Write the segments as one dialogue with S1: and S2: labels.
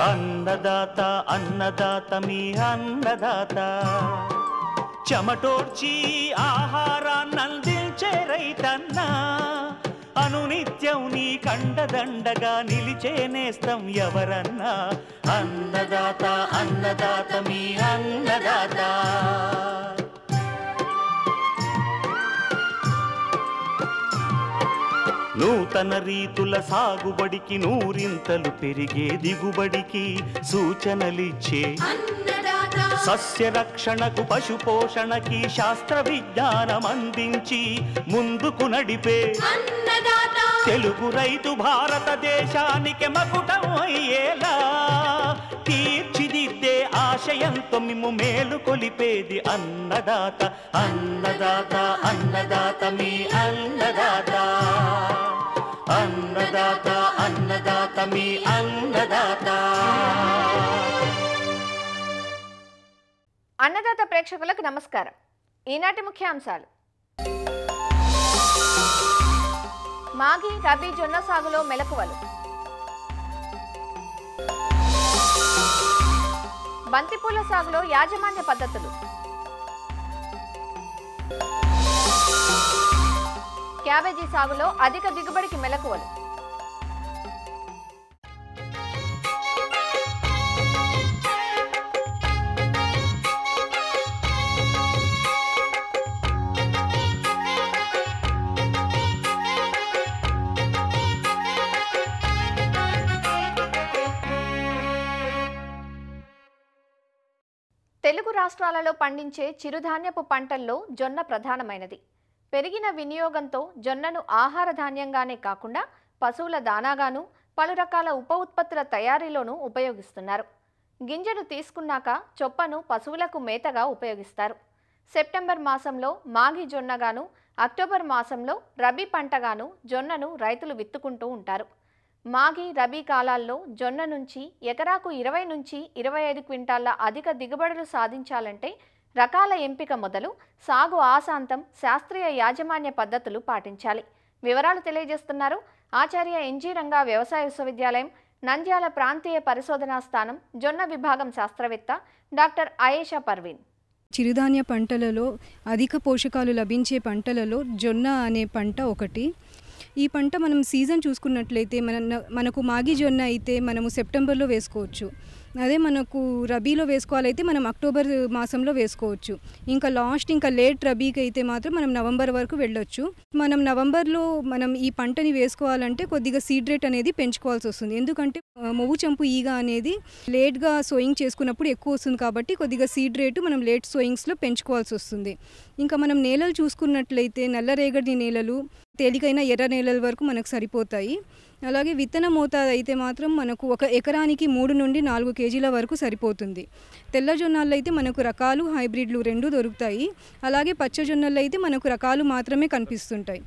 S1: అన్నదాత అన్నదాత మీ అన్నదాత చెమటోడ్చి ఆహారాన్నందించే రైతన్నా అనునిత్యం నీ కండదండగా నిలిచే నేస్తం ఎవరన్నా అన్నదాత అన్నదాత మీ అన్నదాత నూతన రీతుల సాగుబడికి నూరింతలు పెరిగే దిగుబడికి సూచనలిచ్చే సస్య రక్షణకు పశు పోషణకి శాస్త్ర విజ్ఞానం అందించి ముందుకు నడిపే తెలుగు రైతు భారతదేశానికి మకుటం అయ్యేలా తీర్చిదిద్దే ఆశయంతో మిమ్ము మేలు కొలిపేది అన్నదాత అన్నదాత అన్నదాత మీ అన్నదాత అన్నదాత అన్నదాత మీ అన్నదాత.
S2: అన్నదాత ప్రేక్షకులకు నమస్కారం. ఈనాటి ముఖ్యాంశాలు: మాగి రబీ జొన్న సాగులో మెలకువలు, బంతిపూల సాగులో యాజమాన్య పద్ధతులు, క్యాబేజీ సాగులో అధిక దిగుబడికి మెలకువలు, తెలుగు రాష్ట్రాలలో పండించే చిరుధాన్యపు పంటల్లో జొన్న ప్రధానమైనది. పెరిగిన వినియోగంతో జొన్నను ఆహార ధాన్యంగానే కాకుండా పశువుల దానాగాను పలు రకాల ఉప ఉత్పత్తుల తయారీలోనూ ఉపయోగిస్తున్నారు. గింజను తీసుకున్నాక చొప్పను పశువులకు మేతగా ఉపయోగిస్తారు. సెప్టెంబర్ మాసంలో మాగి జొన్నగాను, అక్టోబర్ మాసంలో రబీ పంటగాను జొన్నను రైతులు విత్తుకుంటూ ఉంటారు. మాగి రబీ కాలాల్లో జొన్న నుంచి ఎకరాకు 20 నుంచి 25 క్వింటాళ్ల అధిక దిగుబడులు సాధించాలంటే రకాల ఎంపిక మొదలు సాగు ఆశాంతం శాస్త్రీయ యాజమాన్య పద్ధతులు పాటించాలి. వివరాలు తెలియజేస్తున్నారు ఆచార్య ఎన్జీ రంగా వ్యవసాయ విశ్వవిద్యాలయం నంద్యాల ప్రాంతీయ పరిశోధనా స్థానం జొన్న విభాగం శాస్త్రవేత్త డాక్టర్ ఆయేషా పర్వీన్.
S3: చిరుధాన్య పంటలలో అధిక పోషకాలు లభించే పంటలలో జొన్న అనే పంట ఒకటి. ఈ పంట మనం సీజన్ చూసుకున్నట్లయితే మనకు మాగి జొన్న అయితే మనము సెప్టెంబర్లో వేసుకోవచ్చు. అదే మనకు రబీలో వేసుకోవాలైతే మనం అక్టోబర్ మాసంలో వేసుకోవచ్చు. ఇంకా లేట్ రబీకి అయితే మాత్రం మనం నవంబర్ వరకు వెళ్ళొచ్చు. మనం నవంబర్లో ఈ పంటని వేసుకోవాలంటే కొద్దిగా సీడ్ రేట్ అనేది పెంచుకోవాల్సి వస్తుంది. ఎందుకంటే మొవ్వు చంపు ఈగ అనేది లేట్గా సోయింగ్ చేసుకున్నప్పుడు ఎక్కువ వస్తుంది కాబట్టి కొద్దిగా సీడ్ రేటు మనం లేట్ సోయింగ్స్లో పెంచుకోవాల్సి వస్తుంది. ఇంకా మనం నేలలు చూసుకున్నట్లయితే నల్లరేగడి నేలలు, తేలికైన ఎర్ర నేలల వరకు మనకు సరిపోతాయి. అలాగే విత్తన మోతాదు అయితే మాత్రం మనకు ఒక ఎకరానికి 3 నుండి 4 కేజీల వరకు సరిపోతుంది. తెల్ల జొన్నలు అయితే మనకు రకాలు హైబ్రిడ్లు 2 దొరుకుతాయి. అలాగే పచ్చ జొన్నలు అయితే మనకు రకాలు మాత్రమే కనిపిస్తుంటాయి.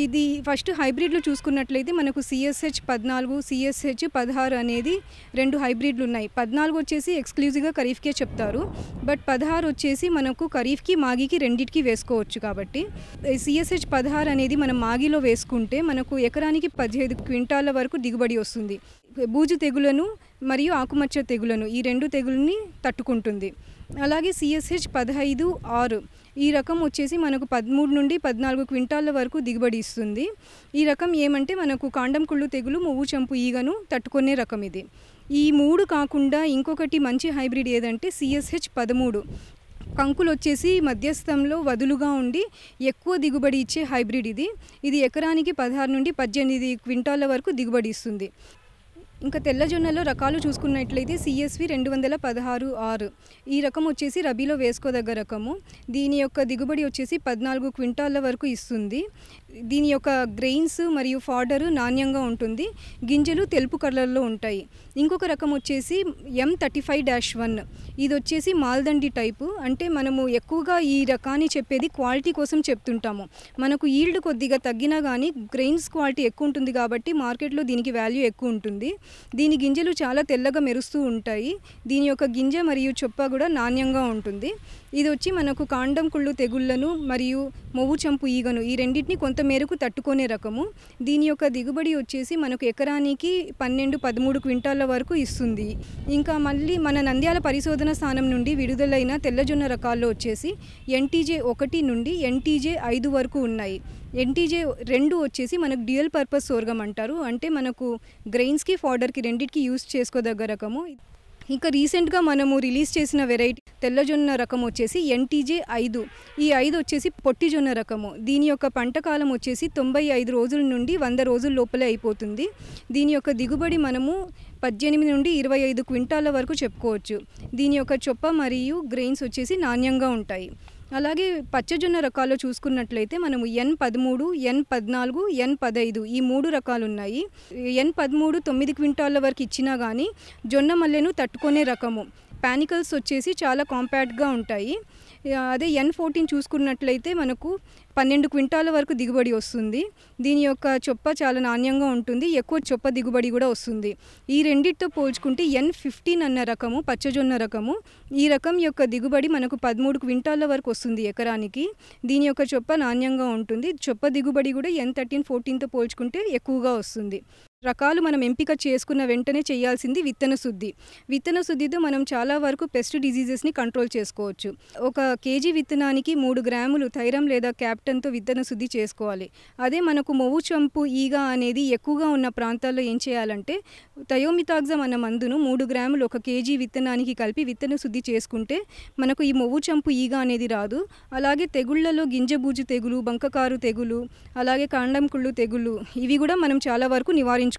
S3: ఇది ఫస్ట్ హైబ్రిడ్లు చూసుకున్నట్లయితే మనకు CSH 14, CSH 16 అనేది 2 హైబ్రిడ్లు ఉన్నాయి. 14 వచ్చేసి ఎక్స్క్లూజివ్గా ఖరీఫ్కే చెప్తారు. బట్ 16 వచ్చేసి మనకు ఖరీఫ్కి మాగికి రెండింటికి వేసుకోవచ్చు. కాబట్టి CSH 16 అనేది మనం మాగిలో వేసుకుంటే మనకు ఎకరానికి 15 క్వింటాల వరకు దిగుబడి వస్తుంది. బూజు తెగులను మరియు ఆకుమచ్చ తెగులను ఈ 2 తెగులని తట్టుకుంటుంది. అలాగే CSH 15-6 ఈ రకం వచ్చేసి మనకు 13 నుండి 14 క్వింటాల వరకు దిగుబడి ఇస్తుంది. ఈ రకం ఏమంటే మనకు కాండం కుళ్ళు తెగులు, మొవ్వు చంపు ఈగను తట్టుకునే రకం ఇది. ఈ 3 కాకుండా ఇంకొకటి మంచి హైబ్రిడ్ ఏదంటే CSH 13. కంకులు వచ్చేసి మధ్యస్థంలో వదులుగా ఉండి ఎక్కువ దిగుబడి ఇచ్చే హైబ్రిడ్ ఇది. ఇది ఎకరానికి 16 నుండి 18 క్వింటాల వరకు దిగుబడి ఇస్తుంది. ఇంకా తెల్ల జొన్నలో రకాలు చూసుకున్నట్లయితే CSV 216-6 ఈ రకం వచ్చేసి రబీలో వేసుకోదగ్గ రకము. దీని యొక్క దిగుబడి వచ్చేసి 14 క్వింటాల వరకు ఇస్తుంది. దీని యొక్క గ్రెయిన్స్ మరియు ఫాడరు నాణ్యంగా ఉంటుంది. గింజలు తెలుపు కలర్లో ఉంటాయి. ఇంకొక రకం వచ్చేసి M35-1 ఇది వచ్చేసి మాల్దండి టైపు. అంటే మనము ఎక్కువగా ఈ రకాన్ని చెప్పేది క్వాలిటీ కోసం చెప్తుంటాము. మనకు ఈల్డ్ కొద్దిగా తగ్గినా కానీ గ్రెయిన్స్ క్వాలిటీ ఎక్కువ ఉంటుంది కాబట్టి మార్కెట్లో దీనికి వాల్యూ ఎక్కువ ఉంటుంది. దీని గింజలు చాలా తెల్లగా మెరుస్తూ ఉంటాయి. దీని యొక్క గింజ మరియు చొప్ప కూడా నాణ్యంగా ఉంటుంది. ఇది వచ్చి మనకు కాండం కుళ్ళు తెగుళ్లను మరియు మొవ్వు చంపు ఈగను ఈ రెండింటిని కొంతమేరకు తట్టుకునే రకము. దీని యొక్క దిగుబడి వచ్చేసి మనకు ఎకరానికి 12-13 క్వింటాల వరకు ఇస్తుంది. ఇంకా మళ్ళీ మన నంద్యాల పరిశోధన స్థానం నుండి విడుదలైన తెల్లజొన్న రకాల్లో వచ్చేసి NTJ 1 నుండి NTJ 5 వరకు ఉన్నాయి. NTJ 2 వచ్చేసి మనకు డ్యూయల్ పర్పస్ సోర్గం అంటారు. అంటే మనకు గ్రెయిన్స్కి ఫాడర్కి రెండింటికి యూస్ చేసుకోదగ్గ రకము. ఇంకా రీసెంట్గా మనము రిలీజ్ చేసిన వెరైటీ తెల్లజొన్న రకం వచ్చేసి NTJ 5. ఈ 5 వచ్చేసి పొట్టి జొన్న రకము. దీని యొక్క పంట కాలం వచ్చేసి 95 రోజుల నుండి 100 రోజుల లోపలే అయిపోతుంది. దీని యొక్క దిగుబడి మనము 18 నుండి 25 క్వింటాల వరకు చెప్పుకోవచ్చు. దీని యొక్క చొప్ప మరియు గ్రెయిన్స్ వచ్చేసి నాణ్యంగా ఉంటాయి. అలాగే పచ్చజొన్న రకాల్లో చూసుకున్నట్లయితే మనము N13, N14, N15 ఈ 3 రకాలు ఉన్నాయి. N13 9 క్వింటాల వరకు ఇచ్చినా కానీ జొన్న మల్లెను తట్టుకునే రకము. పానికల్స్ వచ్చేసి చాలా కాంపాక్ట్గా ఉంటాయి. అదే N14 చూసుకున్నట్లయితే మనకు 12 క్వింటాల వరకు దిగుబడి వస్తుంది. దీని యొక్క చొప్ప చాలా నాణ్యంగా ఉంటుంది, ఎక్కువ చొప్ప దిగుబడి కూడా వస్తుంది. ఈ రెండిటితో పోల్చుకుంటే N15 అన్న రకము పచ్చజొన్న రకము, ఈ రకం యొక్క దిగుబడి మనకు 13 క్వింటాల వరకు వస్తుంది ఎకరానికి. దీని యొక్క చొప్ప నాణ్యంగా ఉంటుంది, చొప్ప దిగుబడి కూడా N13, 14తో పోల్చుకుంటే ఎక్కువగా వస్తుంది. రకాలు మనం ఎంపిక చేసుకున్న వెంటనే చేయాల్సింది విత్తన శుద్ధి. విత్తన శుద్ధితో మనం చాలా వరకు పెస్ట్ డిజీజెస్ని కంట్రోల్ చేసుకోవచ్చు. ఒక కేజీ విత్తనానికి 3 గ్రాములు థైరమ్ లేదా క్యాప్టన్తో విత్తన శుద్ధి చేసుకోవాలి. అదే మనకు మొవ్వు చంపు ఈగ అనేది ఎక్కువగా ఉన్న ప్రాంతాల్లో ఏం చేయాలంటే థయోమితాగ్జమ్ అన్న మందును 3 గ్రాములు ఒక కేజీ విత్తనానికి కలిపి విత్తన శుద్ధి చేసుకుంటే మనకు ఈ మొవ్వు చంపు ఈగ అనేది రాదు. అలాగే తెగుళ్లలో గింజబూజు తెగులు, బంకకారు తెగులు, అలాగే కాండం కుళ్ళు తెగులు ఇవి కూడా మనం చాలా వరకు నివారించుకోవచ్చు.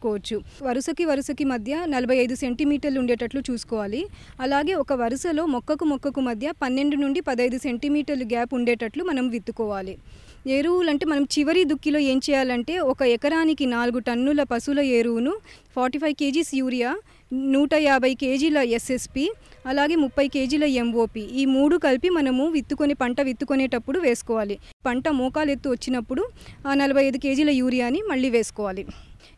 S3: వరుసకి మధ్య 45 సెంటీమీటర్లు ఉండేటట్లు చూసుకోవాలి. అలాగే ఒక వరుసలో మొక్కకు మధ్య 12 నుండి 15 సెంటీమీటర్లు గ్యాప్ ఉండేటట్లు మనం విత్తుకోవాలి. ఎరువులు అంటే మనం చివరి దుక్కిలో ఏం చేయాలంటే ఒక ఎకరానికి 4 టన్నుల పశువుల ఎరువును, 45 కేజీస్ యూరియా, 150 కేజీల SSP, అలాగే 30 కేజీల MOP ఈ 3 కలిపి మనము పంట విత్తుకునేటప్పుడు వేసుకోవాలి. పంట మోకాలెత్తు వచ్చినప్పుడు ఆ 45 కేజీల యూరియాని మళ్ళీ వేసుకోవాలి.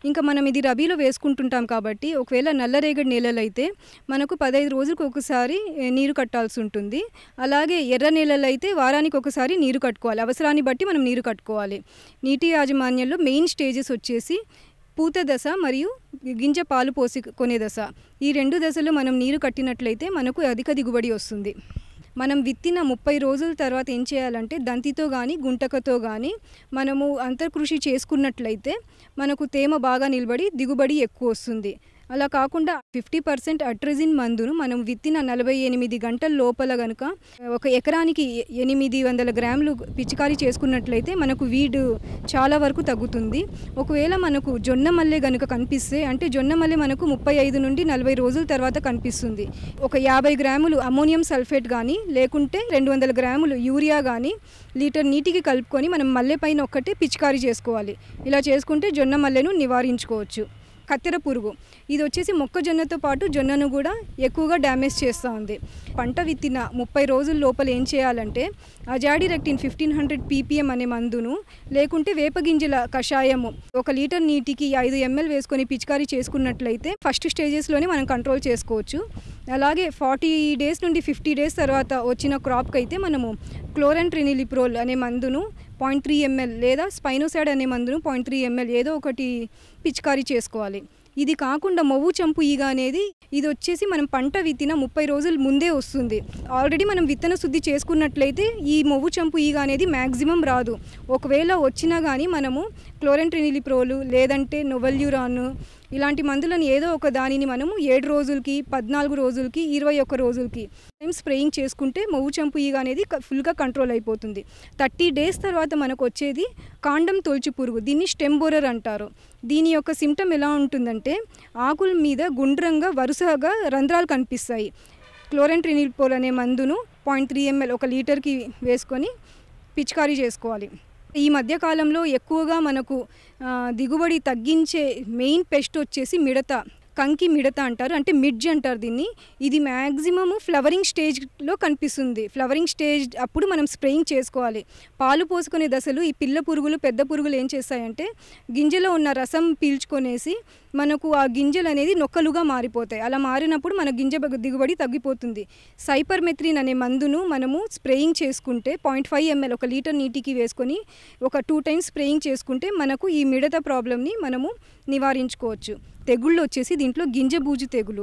S3: ఇంకా మనం ఇది రబీలో వేసుకుంటుంటాం కాబట్టి ఒకవేళ నల్లరేగడి నేలలైతే మనకు 15 రోజులకు ఒకసారి నీరు కట్టాల్సి ఉంటుంది. అలాగే ఎర్ర నేలలైతే వారానికి ఒకసారి నీరు కట్టుకోవాలి. అవసరాన్ని బట్టి మనం నీరు కట్టుకోవాలి. నీటి యాజమాన్యంలో మెయిన్ స్టేజెస్ వచ్చేసి పూత దశ మరియు గింజ పాలు పోసుకునే దశ. ఈ 2 దశలో మనం నీరు కట్టినట్లయితే మనకు అధిక దిగుబడి వస్తుంది. మనం విత్తిన 30 రోజుల తర్వాత ఏం చేయాలంటే దంతితో కానీ గుంటకతో కానీ మనము అంతర్కృషి చేసుకున్నట్లయితే మనకు తేమ బాగా నిలబడి దిగుబడి ఎక్కువ వస్తుంది. అలా కాకుండా 50% అట్రజిన్ మందును మనం విత్తిన 48 గంటల లోపల కనుక ఒక ఎకరానికి 800 గ్రాములు పిచికారీ చేసుకున్నట్లయితే మనకు వీడు చాలా వరకు తగ్గుతుంది. ఒకవేళ మనకు జొన్న మల్లె కనుక కనిపిస్తే అంటే జొన్న మల్లె మనకు 35 నుండి 40 రోజుల తర్వాత కనిపిస్తుంది. ఒక 50 గ్రాములు అమోనియం సల్ఫేట్ కానీ లేకుంటే 200 గ్రాములు యూరియా కానీ లీటర్ నీటికి కలుపుకొని మనం మల్లె పైన ఒక్కటే పిచికారీ చేసుకోవాలి. ఇలా చేసుకుంటే జొన్న మల్లెను నివారించుకోవచ్చు. కత్తెర పురుగు ఇది వచ్చేసి మొక్కజొన్నతో పాటు జొన్నను కూడా ఎక్కువగా డ్యామేజ్ చేస్తూ ఉంది. పంట విత్తిన 30 రోజుల లోపల ఏం చేయాలంటే అజాడిరెక్టిన్ 1500 ppm అనే మందును లేకుంటే వేపగింజల కషాయము 1 లీటర్ నీటికి 5 ml వేసుకొని పిచికారీ చేసుకున్నట్లయితే ఫస్ట్ స్టేజెస్లోనే మనం కంట్రోల్ చేసుకోవచ్చు. అలాగే 40 డేస్ నుండి 50 డేస్ తర్వాత వచ్చిన క్రాప్కి అయితే మనము క్లోరెంట్రినిలిప్రోల్ అనే మందును 0.3 ml లేదా స్పైనోసాడ్ అనే మందును 0.3 ml ఏదో ఒకటి పిచికారీ చేసుకోవాలి. ఇది కాకుండా మొవ్వు చంపు ఈగ అనేది ఇది వచ్చేసి మనం పంట విత్తిన 30 రోజుల ముందే వస్తుంది. ఆల్రెడీ మనం విత్తన శుద్ధి చేసుకున్నట్లయితే ఈ మొవ్వు చంపు ఈగ అనేది మ్యాక్సిమం రాదు. ఒకవేళ వచ్చినా కానీ మనము క్లోరెంట్రినిలిప్రోలు లేదంటే నొవల్యూరాన్ ఇలాంటి మందులను ఏదో ఒక దానిని మనము 7 రోజులకి 14 రోజులకి 21 రోజులకి స్ప్రేయింగ్ చేసుకుంటే మొవ్వు చంపు ఈగ అనేది ఫుల్గా కంట్రోల్ అయిపోతుంది. 30 డేస్ తర్వాత మనకు వచ్చేది కాండం తొలచు పురుగు, దీన్ని స్టెమ్ బోరర్ అంటారు. దీని యొక్క సిమ్టమ్ ఎలా ఉంటుందంటే ఆకుల మీద గుండ్రంగా వరుసగా రంధ్రాలు కనిపిస్తాయి. క్లోరెంట్రినిలిప్రోల్ అనే మందును 0.3 ml 1 లీటర్కి వేసుకొని పిచికారీ చేసుకోవాలి. ఈ మధ్యకాలంలో ఎక్కువగా మనకు దిగుబడి తగ్గించే మెయిన్ పెస్ట్ వచ్చేసి మిడత. కంకి మిడత అంటారు, అంటే మిడ్జ్ అంటారు దీన్ని. ఇది మ్యాక్సిమము ఫ్లవరింగ్ స్టేజ్లో కనిపిస్తుంది. ఫ్లవరింగ్ స్టేజ్ అప్పుడు మనం స్ప్రేయింగ్ చేసుకోవాలి. పాలు పోసుకునే దశలు ఈ పిల్ల పురుగులు పెద్ద పురుగులు ఏం చేస్తాయంటే గింజలో ఉన్న రసం పీల్చుకొనేసి మనకు ఆ గింజలు అనేది నొక్కలుగా మారిపోతాయి. అలా మారినప్పుడు మన గింజ దిగుబడి తగ్గిపోతుంది. సైపర్మెత్రిన్ అనే మందును మనము స్ప్రేయింగ్ చేసుకుంటే 0.5 ml 1 లీటర్ నీటికి వేసుకొని ఒక 2 టైమ్స్ స్ప్రేయింగ్ చేసుకుంటే మనకు ఈ మిడత ప్రాబ్లమ్ని మనము నివారించుకోవచ్చు. తెగుళ్ళు వచ్చేసి దీంట్లో గింజ బూజు తెగులు.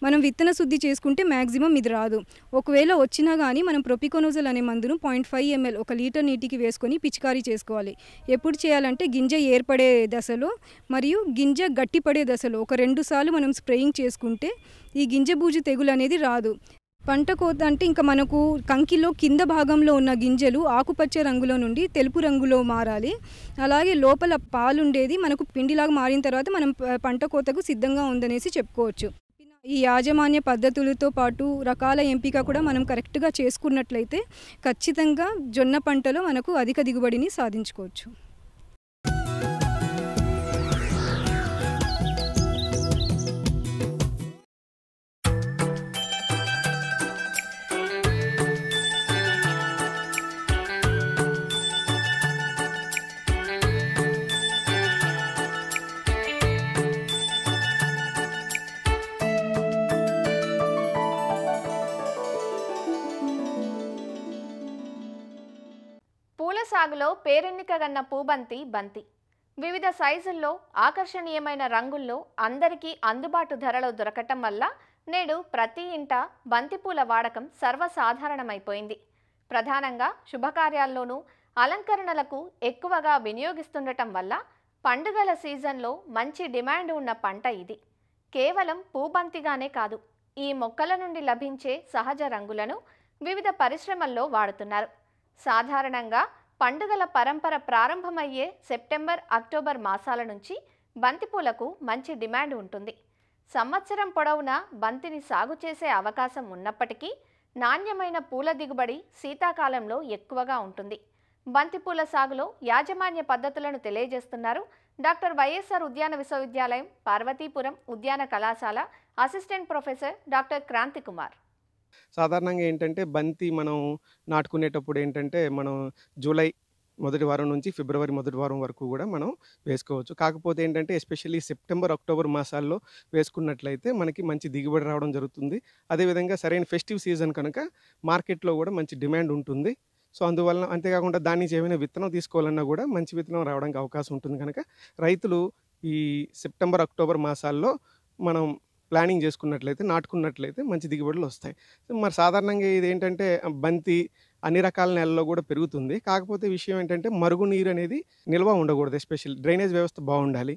S3: మనం విత్తన శుద్ధి చేసుకుంటే మ్యాక్సిమం ఇది రాదు. ఒకవేళ వచ్చినా కానీ మనం ప్రొపికోనోజల్ అనే మందును 0.5 ml 1 లీటర్ నీటికి వేసుకొని పిచికారీ చేసుకోవాలి. ఎప్పుడు చేయాలంటే గింజ ఏర్పడే దశలో మరియు గింజ గట్టిపడే దశలో ఒక 2 సార్లు మనం స్ప్రేయింగ్ చేసుకుంటే ఈ గింజ బూజు తెగులు అనేది రాదు. పంట కోత అంటే ఇంకా మనకు కంకిలో కింద భాగంలో ఉన్న గింజలు ఆకుపచ్చ రంగులో నుండి తెలుపు రంగులో మారాలి. అలాగే లోపల పాలుండేది మనకు పిండిలాగా మారిన తర్వాత మనం పంట కోతకు సిద్ధంగా ఉందనేసి చెప్పుకోవచ్చు. ఈ యాజమాన్య పద్ధతులతో పాటు రకాల ఎంపిక కూడా మనం కరెక్ట్గా చేసుకున్నట్లయితే ఖచ్చితంగా జొన్న పంటలో మనకు అధిక దిగుబడిని సాధించుకోవచ్చు.
S2: పూల సాగులో పేరెన్నికగన్న పూబంతి బంతి. వివిధ సైజుల్లో ఆకర్షణీయమైన రంగుల్లో అందరికీ అందుబాటు ధరలో దొరకటం వల్ల నేడు ప్రతి ఇంట బంతిపూల వాడకం సర్వసాధారణమైపోయింది. ప్రధానంగా శుభకార్యాల్లోనూ అలంకరణలకు ఎక్కువగా వినియోగిస్తుండటం వల్ల పండుగల సీజన్లో మంచి డిమాండ్ ఉన్న పంట ఇది. కేవలం పూబంతిగానే కాదు, ఈ మొక్కల నుండి లభించే సహజ రంగులను వివిధ పరిశ్రమల్లో వాడుతున్నారు. సాధారణంగా పండుగల పరంపర ప్రారంభమయ్యే సెప్టెంబర్, అక్టోబర్ మాసాల నుంచి బంతిపూలకు మంచి డిమాండ్ ఉంటుంది. సంవత్సరం పొడవునా బంతిని సాగు చేసే అవకాశం ఉన్నప్పటికీ నాణ్యమైన పూల దిగుబడి శీతాకాలంలో ఎక్కువగా ఉంటుంది. బంతిపూల సాగులో యాజమాన్య పద్ధతులను తెలియజేస్తున్నారు డాక్టర్ వైఎస్ఆర్ ఉద్యాన విశ్వవిద్యాలయం పార్వతీపురం ఉద్యాన కళాశాల assistant professor doctor Kranthi Kumar.
S4: సాధారణంగా ఏంటంటే బంతి మనం నాటుకునేటప్పుడు ఏంటంటే మనం జూలై మొదటి వారం నుంచి ఫిబ్రవరి మొదటి వారం వరకు కూడా మనం వేసుకోవచ్చు. కాకపోతే ఏంటంటే ఎస్పెషల్లీ సెప్టెంబర్, అక్టోబర్ మాసాల్లో వేసుకున్నట్లయితే మనకి మంచి దిగుబడి రావడం జరుగుతుంది. అదేవిధంగా సరైన ఫెస్టివ్ సీజన్ కనుక మార్కెట్లో కూడా మంచి డిమాండ్ ఉంటుంది. సో అందువలన అంతేకాకుండా దాని నుంచి ఏమైనా విత్తనం తీసుకోవాలన్నా కూడా మంచి విత్తనం రావడానికి అవకాశం ఉంటుంది. కనుక రైతులు ఈ సెప్టెంబర్, అక్టోబర్ మాసాల్లో మనం ప్లానింగ్ చేసుకున్నట్లయితే నాటుకున్నట్లయితే మంచి దిగుబడులు వస్తాయి. మరి సాధారణంగా ఇది ఏంటంటే బంతి అన్ని రకాల నెలల్లో కూడా పెరుగుతుంది. కాకపోతే విషయం ఏంటంటే మరుగునీరు అనేది నిల్వ ఉండకూడదు. ఎస్పెషల్లీ డ్రైనేజ్ వ్యవస్థ బాగుండాలి.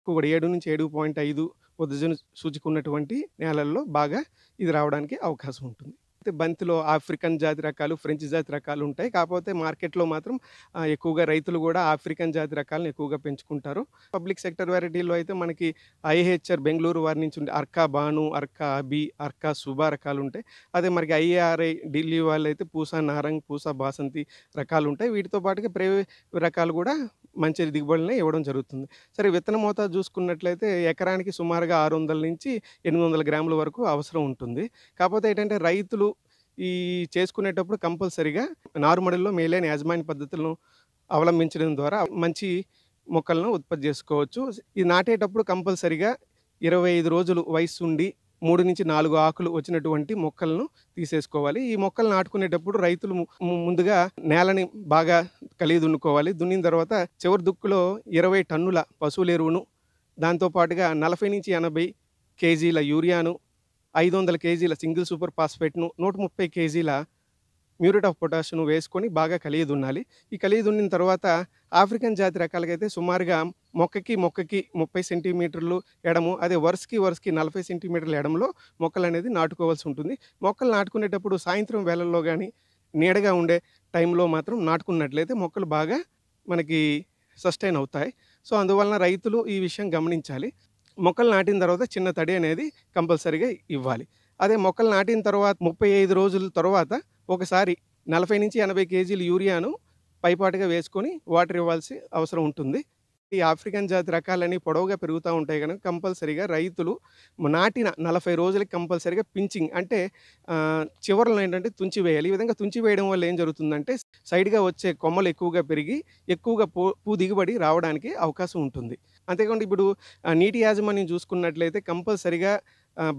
S4: కూడా 7 నుంచి 7.5 ఉదజన సూచికున్నటువంటి నేలల్లో బాగా ఇది రావడానికి అవకాశం ఉంటుంది. బంతిలో ఆఫ్రికన్ జాతి రకాలు, ఫ్రెంచ్ జాతి రకాలు ఉంటాయి. కాకపోతే మార్కెట్లో మాత్రం ఎక్కువగా రైతులు కూడా ఆఫ్రికన్ జాతి రకాలను ఎక్కువగా పెంచుకుంటారు. పబ్లిక్ సెక్టర్ వెరైటీలో అయితే మనకి ఐఏహెచ్ఆర్ బెంగళూరు వారి నుంచి ఉండే అర్కా బాను, అర్కా అబి, అర్కా సుబా రకాలు ఉంటాయి. అదే మనకి ఐఏఆర్ఐ ఢిల్లీ వాళ్ళు అయితే పూసా నారంగ్, పూసా బాసంతి రకాలు ఉంటాయి. వీటితో పాటుగా ప్రైవేట్ రకాలు కూడా మంచి దిగుబడిని ఇవ్వడం జరుగుతుంది. సరే, విత్తన మోతాదు చూసుకున్నట్లయితే ఎకరానికి సుమారుగా 600 నుంచి 800 గ్రాముల వరకు అవసరం ఉంటుంది. కాకపోతే ఏంటంటే రైతులు ఈ చేసుకునేటప్పుడు కంపల్సరీగా నారుమడిలో మేలైన యాజమాన్య పద్ధతులను అవలంబించడం ద్వారా మంచి మొక్కలను ఉత్పత్తి చేసుకోవచ్చు. ఇది నాటేటప్పుడు కంపల్సరీగా 25 రోజులు వయసు ఉండి 3 నుంచి 4 ఆకులు వచ్చినటువంటి మొక్కలను తీసేసుకోవాలి. ఈ మొక్కలు నాటుకునేటప్పుడు రైతులు ముందుగా నేలని బాగా కలిగి దున్నుకోవాలి. దున్నిన తర్వాత చివరి దుక్కులో 20 టన్నుల పశువుల ఎరువును, దాంతోపాటుగా 40 నుంచి 80 కేజీల యూరియాను, 500 కేజీల సింగిల్ సూపర్ ఫాస్ఫేట్ను, 130 కేజీల మ్యూరేట్ ఆఫ్ పొటాషియం వేసుకొని బాగా కలిగి దున్నాలి. ఈ కలిగి దున్నిన తర్వాత ఆఫ్రికన్ జాతి రకాలకైతే సుమారుగా మొక్కకి 30 సెంటీమీటర్లు ఎడము, అదే వరుసకి 40 సెంటీమీటర్ల ఎడంలో మొక్కలు అనేది నాటుకోవాల్సి ఉంటుంది. మొక్కలు నాటుకునేటప్పుడు సాయంత్రం వేళల్లో కానీ నీడగా ఉండే టైంలో మాత్రం నాటుకున్నట్లయితే మొక్కలు బాగా మనకి సస్టైన్ అవుతాయి. సో అందువలన రైతులు ఈ విషయం గమనించాలి. మొక్కలు నాటిన తర్వాత చిన్న తడి అనేది కంపల్సరీగా ఇవ్వాలి. అదే మొక్కలు నాటిన తర్వాత 35 రోజుల తర్వాత ఒకసారి 40 నుంచి 80 కేజీలు యూరియాను పైపాటుగా వేసుకొని వాటర్ ఇవ్వాల్సి అవసరం ఉంటుంది. ఈ ఆఫ్రికన్ జాతి రకాలని పొడవుగా పెరుగుతా ఉంటాయి గనుక కంపల్సరీగా రైతులు నాటిన 40 రోజులకి కంపల్సరీగా పించింగ్ అంటే చివర్లో ఏంటంటే తుంచి వేయాలి. ఈ విధంగా తుంచి వేయడం వల్ల ఏం జరుగుతుందంటే సైడ్‌గా వచ్చే కొమ్మలు ఎక్కువగా పెరిగి ఎక్కువగా పూ దిగుబడి రావడానికి అవకాశం ఉంటుంది. అంతేకాకుండా ఇప్పుడు నీటి యాజమాన్యం చూసుకున్నట్లయితే కంపల్సరీగా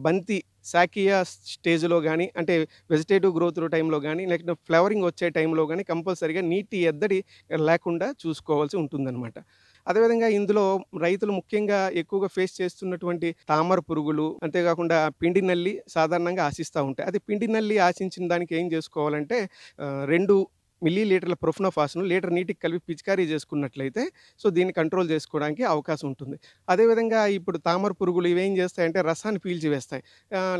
S4: బంతి సాకియా స్టేజ్‌లో గానీ, అంటే వెజిటేటివ్ గ్రోత్ టైంలో గానీ, లేకపోతే ఫ్లవరింగ్ వచ్చే టైంలో గానీ కంపల్సరీగా నీటి ఎద్దడి లేకుండా చూసుకోవాల్సి ఉంటుందన్నమాట. అదేవిధంగా ఇందులో రైతులు ముఖ్యంగా ఎక్కువగా ఫేస్ చేస్తున్నటువంటి తామర పురుగులు, అంతేకాకుండా పిండి నల్లి సాధారణంగా ఆశిస్తూ ఉంటాయి. అది పిండి నల్లి ఆశించిన దానికి ఏం చేసుకోవాలంటే 2 మిల్లీలీటర్ల ప్రొఫెనోఫాస్‌ను లీటర్ నీటికి కలిపి పిచికారీ చేసుకున్నట్లయితే దీన్ని కంట్రోల్ చేసుకోవడానికి అవకాశం ఉంటుంది. అదేవిధంగా ఇప్పుడు తామర పురుగులు ఇవేం చేస్తాయంటే రసాన్ని పీల్చివేస్తాయి.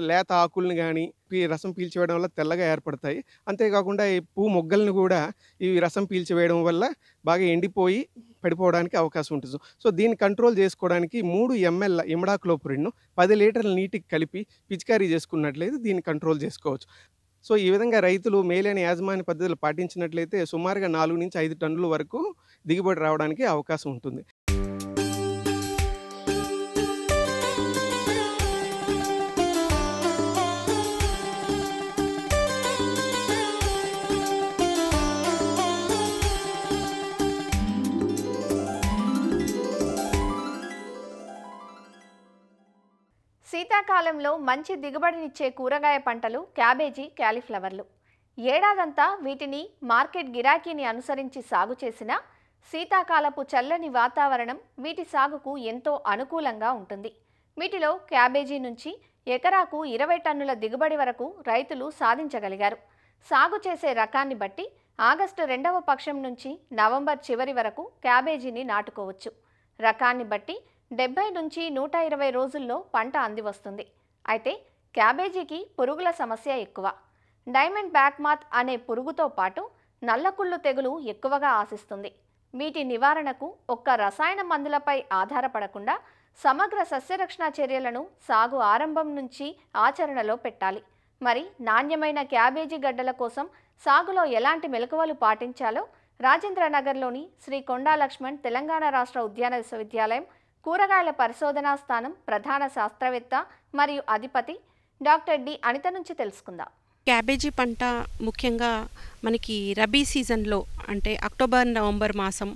S4: లేత ఆకుల్ని గానీ రసం పీల్చివేయడం వల్ల తెల్లగా ఏర్పడతాయి. అంతేకాకుండా ఈ మొగ్గల్ని కూడా ఇవి రసం పీల్చివేయడం వల్ల బాగా ఎండిపోయి పడిపోవడానికి అవకాశం ఉంటుంది. దీన్ని కంట్రోల్ చేసుకోవడానికి 3 ml ఇమిడాక్లోప్రిడ్‌ను 10 లీటర్ల నీటికి కలిపి పిచికారీ చేసుకున్నట్లయితే దీన్ని కంట్రోల్ చేసుకోవచ్చు. ఈ విధంగా రైతులు మేలైన యాజమాన్య పద్ధతులు పాటించినట్లయితే సుమారుగా 4-5 టన్నుల వరకు దిగుబడి రావడానికి అవకాశం ఉంటుంది.
S2: శీతాకాలంలో మంచి దిగుబడినిచ్చే కూరగాయ పంటలు క్యాబేజీ, క్యాలీఫ్లవర్లు. ఏడాదంతా వీటిని మార్కెట్ గిరాకీని అనుసరించి సాగు చేసిన శీతాకాలపు చల్లని వాతావరణం వీటి సాగుకు ఎంతో అనుకూలంగా ఉంటుంది. వీటిలో క్యాబేజీ నుంచి ఎకరాకు 20 టన్నుల దిగుబడి వరకు రైతులు సాధించగలిగారు. సాగు చేసే రకాన్ని బట్టి ఆగస్టు 2వ పక్షం నుంచి నవంబర్ చివరి వరకు క్యాబేజీని నాటుకోవచ్చు. రకాన్ని బట్టి 70 నుంచి 120 రోజుల్లో పంట అందివస్తుంది. అయితే క్యాబేజీకి పురుగుల సమస్య ఎక్కువ. డైమండ్ బ్యాక్ మాత్ అనే పురుగుతో పాటు నల్లకుళ్ళు తెగులు ఎక్కువగా ఆశిస్తుంది. వీటి నివారణకు ఒక్క రసాయన మందులపై ఆధారపడకుండా సమగ్ర సస్యరక్షణ చర్యలను సాగు ఆరంభం నుంచి ఆచరణలో పెట్టాలి. మరి నాణ్యమైన క్యాబేజీ గడ్డల కోసం సాగులో ఎలాంటి మెలకువలు పాటించాలో రాజేంద్రనగర్లోని శ్రీ కొండా లక్ష్మణ్ తెలంగాణ రాష్ట్ర ఉద్యాన విశ్వవిద్యాలయం కూరగాయల పరిశోధనా స్థానం ప్రధాన శాస్త్రవేత్త మరియు అధిపతి డాక్టర్ డి అనిత నుంచి తెలుసుకుందాం.
S5: క్యాబేజీ పంట ముఖ్యంగా మనకి రబీ సీజన్లో అంటే అక్టోబర్ నవంబర్ మాసం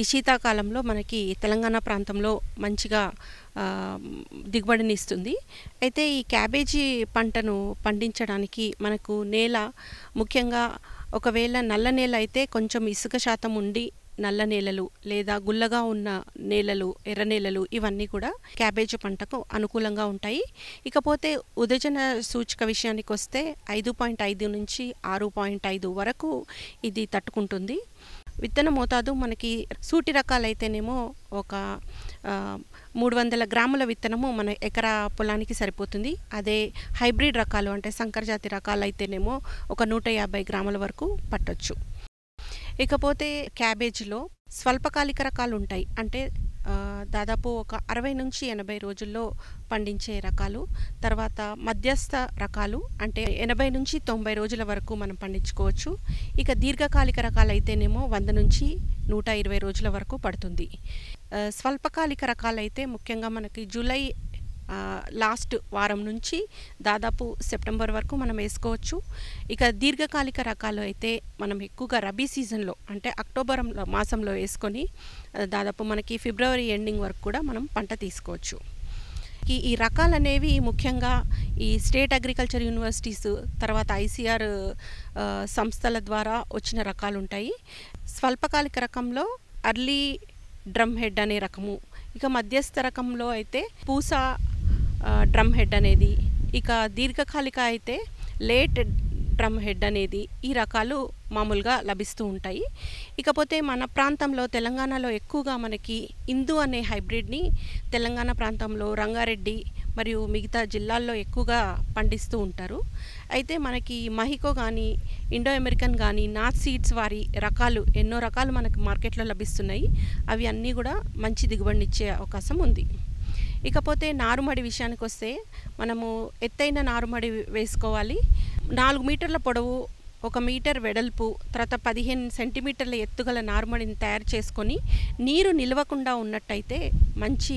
S5: ఈ శీతాకాలంలో మనకి తెలంగాణ ప్రాంతంలో మంచిగా దిగుబడిని ఇస్తుంది. అయితే ఈ క్యాబేజీ పంటను పండించడానికి మనకు నేల ముఖ్యంగా ఒకవేళ నల్ల నేల అయితే కొంచెం ఇసుక శాతం ఉండి నల్ల నేలలు లేదా గుల్లగా ఉన్న నేలలు, ఎర్ర నేలలు ఇవన్నీ కూడా క్యాబేజీ పంటకు అనుకూలంగా ఉంటాయి. ఇకపోతే ఉదజన సూచిక విషయానికి వస్తే 5.5 నుంచి 6.5 వరకు ఇది తట్టుకుంటుంది. విత్తన మోతాదు మనకి సూటి రకాలైతేనేమో ఒక 300 గ్రాముల విత్తనము మన ఎకరా పొలానికి సరిపోతుంది. అదే హైబ్రిడ్ రకాలు అంటే సంకరజాతి రకాలు అయితేనేమో ఒక 150 గ్రాముల వరకు పట్టొచ్చు. ఇకపోతే క్యాబేజీలో స్వల్పకాలిక రకాలు ఉంటాయి. అంటే దాదాపు ఒక 60 నుంచి 80 రోజుల్లో పండించే రకాలు, తర్వాత మధ్యస్థ రకాలు అంటే 80 నుంచి 90 రోజుల వరకు మనం పండించుకోవచ్చు. ఇక దీర్ఘకాలిక రకాలు అయితేనేమో 100 నుంచి 120 రోజుల వరకు పడుతుంది. స్వల్పకాలిక రకాలు అయితే ముఖ్యంగా మనకి జూలై లాస్ట్ వారం నుంచి దాదాపు సెప్టెంబర్ వరకు మనం వేసుకోవచ్చు. ఇక దీర్ఘకాలిక రకాలు అయితే మనం ఎక్కువగా రబీ సీజన్లో అంటే అక్టోబర్ మాసంలో వేసుకొని దాదాపు మనకి ఫిబ్రవరి ఎండింగ్ వరకు కూడా మనం పంట తీసుకోవచ్చు. ఈ రకాలు అనేవి ముఖ్యంగా ఈ స్టేట్ అగ్రికల్చర్ యూనివర్సిటీస్ తర్వాత ICR సంస్థల ద్వారా వచ్చిన రకాలు ఉంటాయి. స్వల్పకాలిక రకంలో అర్లీ డ్రమ్ హెడ్ అనే రకము, ఇక మధ్యస్థ రకంలో అయితే పూసా డ్రమ్ హెడ్ అనేది, ఇక దీర్ఘకాలిక అయితే లేట్ డ్రమ్ హెడ్ అనేది ఈ రకాలు మామూలుగా లభిస్తూ ఉంటాయి. ఇకపోతే మన ప్రాంతంలో తెలంగాణలో ఎక్కువగా మనకి ఇందు అనే హైబ్రిడ్ని తెలంగాణ ప్రాంతంలో రంగారెడ్డి మరియు మిగతా జిల్లాల్లో ఎక్కువగా పండిస్తూ ఉంటారు. అయితే మనకి మహికో కానీ ఇండో అమెరికన్ కానీ నార్త్ సీడ్స్ వారి రకాలు ఎన్నో రకాలు మనకు మార్కెట్లో లభిస్తున్నాయి. అవి అన్నీ కూడా మంచి దిగుబడినిచ్చే అవకాశం ఉంది. ఇకపోతే నారుమడి విషయానికి వస్తే మనము ఎత్తైన నారుమడి వేసుకోవాలి. 4 మీటర్ల పొడవు 1 మీటర్ వెడల్పు తర్వాత 15 సెంటీమీటర్ల ఎత్తుగల నారుమడిని తయారు చేసుకొని నీరు నిలవకుండా ఉన్నట్టయితే మంచి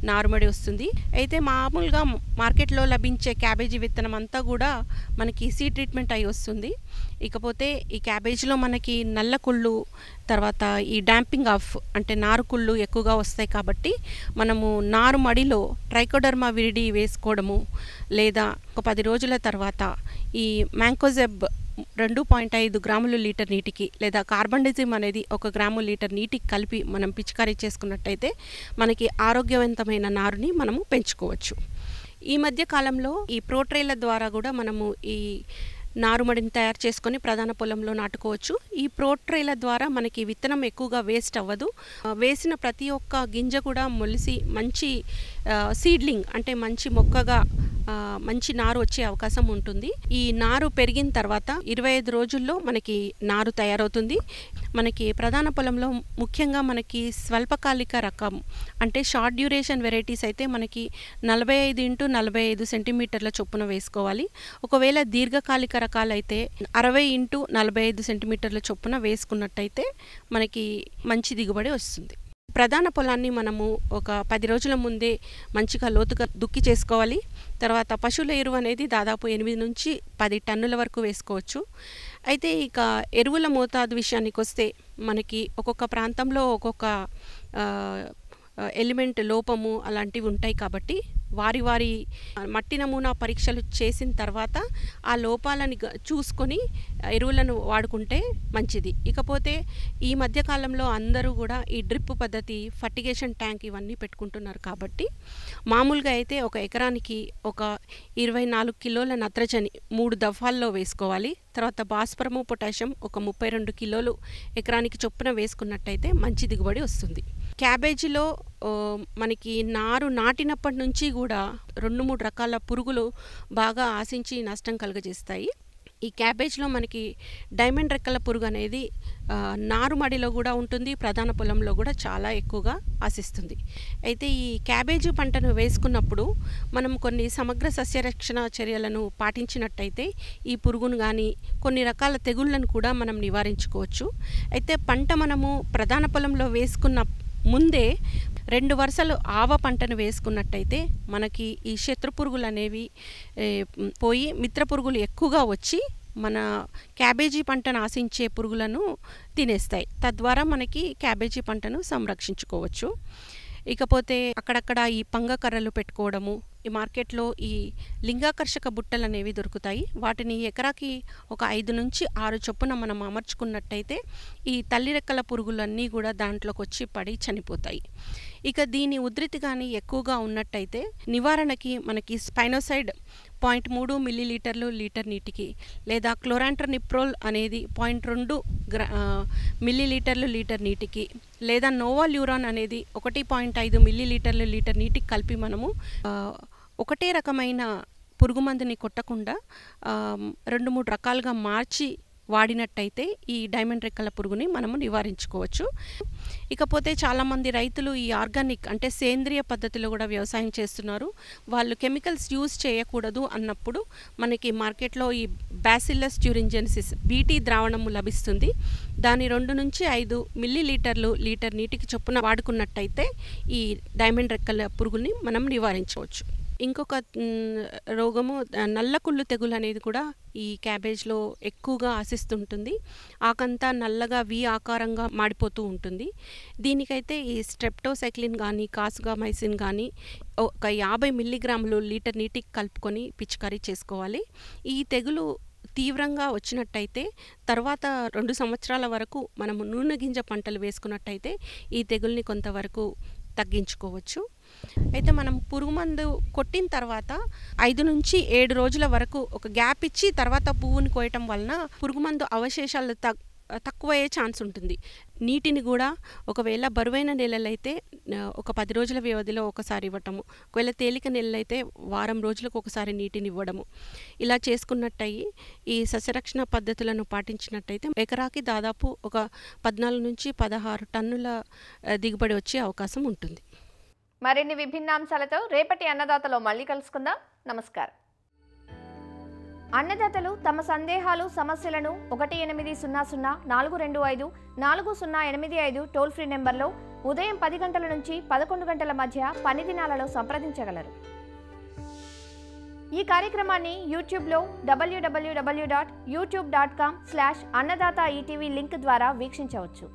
S5: నారుమడి వస్తుంది. అయితే మామూలుగా మార్కెట్లో లభించే క్యాబేజీ విత్తనం అంతా కూడా మనకి సీడ్ ట్రీట్మెంట్ అయి వస్తుంది. ఇకపోతే ఈ క్యాబేజీలో మనకి నల్ల కుళ్ళు తర్వాత ఈ డాంపింగ్ ఆఫ్ అంటే నారు కుళ్ళు ఎక్కువగా వస్తాయి కాబట్టి మనము నారుమడిలో ట్రైకోడర్మా విరిడి వేసుకోవడము లేదా ఒక 10 రోజుల తర్వాత ఈ మ్యాంకోజెబ్ 2.5 గ్రాములు లీటర్ నీటికి లేదా కార్బండిజిమ్ అనేది 1 గ్రాము లీటర్ నీటికి కలిపి మనం పిచికారీ చేసుకున్నట్టయితే మనకి ఆరోగ్యవంతమైన నారుని మనము పెంచుకోవచ్చు. ఈ మధ్య కాలంలో ఈ ప్రోట్రేల ద్వారా కూడా మనము ఈ నారుమడిని తయారు చేసుకొని ప్రధాన పొలంలో నాటుకోవచ్చు. ఈ ప్రోట్రేల ద్వారా మనకి విత్తనం ఎక్కువగా వేస్ట్ అవ్వదు. వేసిన ప్రతి ఒక్క గింజ కూడా మొలిసి మంచి సీడ్లింగ్ అంటే మంచి మొక్కగా మంచి నారు వచ్చే అవకాశం ఉంటుంది. ఈ నారు పెరిగిన తర్వాత 25 రోజుల్లో మనకి నారు తయారవుతుంది. మనకి ప్రధాన పొలంలో ముఖ్యంగా మనకి స్వల్పకాలిక రకం అంటే షార్ట్ డ్యూరేషన్ వెరైటీస్ అయితే మనకి 45 × 45 సెంటీమీటర్ల చొప్పున వేసుకోవాలి. ఒకవేళ దీర్ఘకాలిక రకాలైతే 60 × 45 సెంటీమీటర్ల చొప్పున వేసుకున్నట్టయితే మనకి మంచి దిగుబడి వస్తుంది. ప్రధాన పొలాన్ని మనము ఒక 10 రోజుల ముందే మంచిగా లోతుగా దుక్కి చేసుకోవాలి. తర్వాత పశువుల ఎరువు అనేది దాదాపు 8 నుంచి 10 టన్నుల వరకు వేసుకోవచ్చు. అయితే ఇక ఎరువుల మోతాదు విషయానికి వస్తే మనకి ఒక్కొక్క ప్రాంతంలో ఒక్కొక్క ఎలిమెంట్ లోపము అలాంటివి ఉంటాయి కాబట్టి వారి మట్టి నమూనా పరీక్షలు చేసిన తర్వాత ఆ లోపాలని చూసుకొని ఎరువులను వాడుకుంటే మంచిది. ఇకపోతే ఈ మధ్యకాలంలో అందరూ కూడా ఈ డ్రిప్ పద్ధతి ఫర్టిగేషన్ ట్యాంక్ ఇవన్నీ పెట్టుకుంటున్నారు కాబట్టి మామూలుగా అయితే ఒక ఎకరానికి ఒక 24 కిలోల నత్రజని 3 దఫాల్లో వేసుకోవాలి. తర్వాత భాస్వరము పొటాషియం ఒక 32 కిలోలు ఎకరానికి చొప్పున వేసుకున్నట్టయితే మంచి దిగుబడి వస్తుంది. క్యాబేజీలో మనకి నారు నాటినప్పటి నుంచి కూడా 2-3 రకాల పురుగులు బాగా ఆశించి నష్టం కలుగజేస్తాయి. ఈ క్యాబేజ్లో మనకి డైమండ్ రెక్కల పురుగు అనేది నారుమడిలో కూడా ఉంటుంది, ప్రధాన పొలంలో కూడా చాలా ఎక్కువగా ఆశిస్తుంది. అయితే ఈ క్యాబేజీ పంటను వేసుకున్నప్పుడు మనం కొన్ని సమగ్ర సస్యరక్షణ చర్యలను పాటించినట్టయితే ఈ పురుగును కానీ కొన్ని రకాల తెగుళ్లను కూడా మనం నివారించుకోవచ్చు. అయితే పంట మనము ప్రధాన పొలంలో వేసుకున్న ముందే 2 వరుసలు ఆవ పంటను వేసుకున్నట్టయితే మనకి ఈ శత్రు పురుగులు అనేవి పోయి మిత్ర పురుగులు ఎక్కువగా వచ్చి మన క్యాబేజీ పంటను ఆశించే పురుగులను తినేస్తాయి. తద్వారా మనకి క్యాబేజీ పంటను సంరక్షించుకోవచ్చు. ఇకపోతే అక్కడక్కడ ఈ పంగ కర్రలు పెట్టుకోవడము, ఈ మార్కెట్లో ఈ లింగాకర్షక బుట్టలు అనేవి దొరుకుతాయి. వాటిని ఎకరాకి ఒక 5 నుంచి 6 చొప్పున మనం అమర్చుకున్నట్టయితే ఈ తల్లి రెక్కల పురుగులన్నీ కూడా దాంట్లోకి వచ్చి పడి చనిపోతాయి. ఇక దీని ఉధృతి కానీ ఎక్కువగా ఉన్నట్టయితే నివారణకి మనకి స్పైనోసైడ్ 0.3 మిల్లీలీటర్లు లీటర్ నీటికి లేదా క్లోరాంట్రనిప్రోల్ అనేది 0.2 మిల్లీలీటర్లు లీటర్ నీటికి లేదా నోవాల్యూరాన్ అనేది 1.5 మిల్లీలీటర్లు లీటర్ నీటికి కలిపి మనము ఒకటే రకమైన పురుగు మందుని కొట్టకుండా 2-3 రకాలుగా మార్చి వాడినట్టయితే ఈ డైమండ్ రెక్కల పురుగుని మనము నివారించుకోవచ్చు. ఇకపోతే చాలామంది రైతులు ఈ ఆర్గానిక్ అంటే సేంద్రియ పద్ధతిలో కూడా వ్యవసాయం చేస్తున్నారు. వాళ్ళు కెమికల్స్ యూజ్ చేయకూడదు అన్నప్పుడు మనకి మార్కెట్లో ఈ బ్యాసిల్లస్ థ్యూరింజెన్సిస్ బీటీ ద్రావణము లభిస్తుంది. దాని 2 నుంచి 5 మిల్లీలీటర్లు లీటర్ నీటికి చొప్పున వాడుకున్నట్టయితే ఈ డైమండ్ రెక్కల పురుగుని మనం నివారించవచ్చు. ఇంకొక రోగము నల్ల కుళ్ళు తెగులు అనేది కూడా ఈ క్యాబేజ్లో ఎక్కువగా ఆశిస్తుంటుంది. ఆకంతా నల్లగా వి ఆకారంగా మాడిపోతూ ఉంటుంది. దీనికైతే ఈ స్ట్రెప్టోసైక్లిన్ కానీ కాసుగామైసిన్ కానీ ఒక 50 మిల్లీగ్రాములు లీటర్ నీటికి కలుపుకొని పిచికారీ చేసుకోవాలి. ఈ తెగులు తీవ్రంగా వచ్చినట్టయితే తర్వాత 2 సంవత్సరాల వరకు మనము నూనె గింజ పంటలు వేసుకున్నట్టయితే ఈ తెగుల్ని కొంతవరకు తగ్గించుకోవచ్చు. అయితే మనం పురుగు మందు కొట్టిన తర్వాత 5 నుంచి 7 రోజుల వరకు ఒక గ్యాప్ ఇచ్చి తర్వాత పువ్వుని కోయటం వలన పురుగు మందు అవశేషాలు తక్కువయ్యే ఛాన్స్ ఉంటుంది. నీటిని కూడా ఒకవేళ బరువైన నెలలైతే ఒక 10 రోజుల వ్యవధిలో ఒకసారి ఇవ్వటము, ఒకవేళ తేలిక నెలలైతే వారం రోజులకు ఒకసారి నీటిని ఇవ్వడము, ఇలా చేసుకున్నట్టయి ఈ సస్యరక్షణ పద్ధతులను పాటించినట్టయితే ఎకరాకి దాదాపు ఒక 14 నుంచి 16 టన్నుల దిగుబడి వచ్చే అవకాశం ఉంటుంది.
S2: మరిన్ని విభిన్న అంశాలతో రేపటి అన్నదాతలో మళ్ళీ కలుసుకుందాం. నమస్కారం. అన్నదాతలు తమ సందేహాలు సమస్యలను 1800 425 4085 టోల్ ఫ్రీ నెంబర్లో ఉదయం 10 గంటల నుంచి 11 గంటల మధ్య పని దినాలలో సంప్రదించగలరు. ఈ కార్యక్రమాన్ని యూట్యూబ్లో www.youtube.com/annadaata ETV లింక్ ద్వారా వీక్షించవచ్చు.